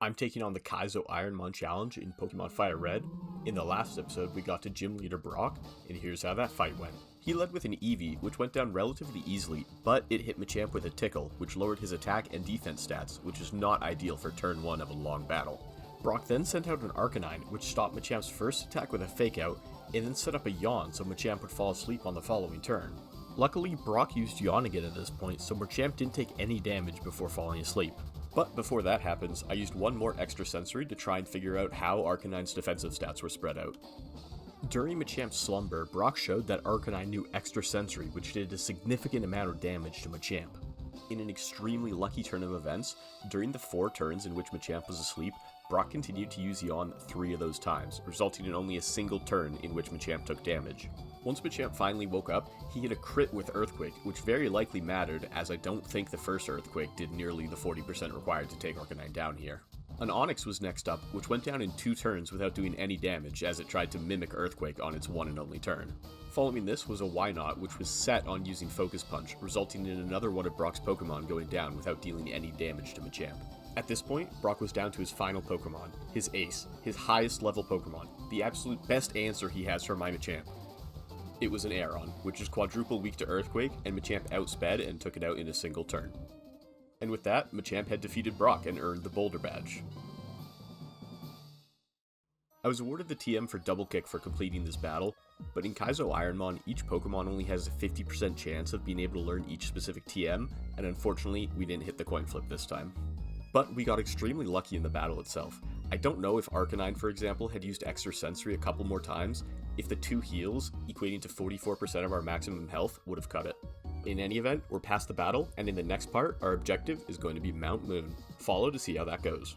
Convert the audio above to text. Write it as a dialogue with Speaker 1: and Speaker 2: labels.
Speaker 1: I'm taking on the Kaizo Ironmon challenge in Pokemon Fire Red. In the last episode, we got to Gym Leader Brock, and here's how that fight went. He led with an Eevee, which went down relatively easily, but it hit Machamp with a Tickle, which lowered his attack and defense stats, which is not ideal for turn 1 of a long battle. Brock then sent out an Arcanine, which stopped Machamp's first attack with a Fake Out, and then set up a Yawn so Machamp would fall asleep on the following turn. Luckily, Brock used Yawn again at this point, so Machamp didn't take any damage before falling asleep. But before that happens, I used one more extra sensory to try and figure out how Arcanine's defensive stats were spread out. During Machamp's slumber, Brock showed that Arcanine knew extra sensory, which did a significant amount of damage to Machamp. In an extremely lucky turn of events, during the 4 turns in which Machamp was asleep, Brock continued to use Yawn 3 of those times, resulting in only a single turn in which Machamp took damage. Once Machamp finally woke up, he hit a crit with Earthquake, which very likely mattered, as I don't think the first Earthquake did nearly the 40% required to take Arcanine down here. An Onix was next up, which went down in 2 turns without doing any damage as it tried to mimic Earthquake on its one and only turn. Following this was a Wynot, which was set on using Focus Punch, resulting in another one of Brock's Pokemon going down without dealing any damage to Machamp. At this point, Brock was down to his final Pokemon, his ace, his highest level Pokemon, the absolute best answer he has for my Machamp. It was an Aeron, which is quadruple weak to Earthquake, and Machamp outsped and took it out in a single turn. And with that, Machamp had defeated Brock and earned the Boulder Badge. I was awarded the TM for Double Kick for completing this battle, but in Kaizo Ironmon, each Pokemon only has a 50% chance of being able to learn each specific TM, and unfortunately, we didn't hit the coin flip this time. But we got extremely lucky in the battle itself. I don't know if Arcanine, for example, had used Extra Sensory a couple more times, if the 2 heals, equating to 44% of our maximum health, would have cut it. In any event, we're past the battle, and in the next part, our objective is going to be Mount Moon. Follow to see how that goes.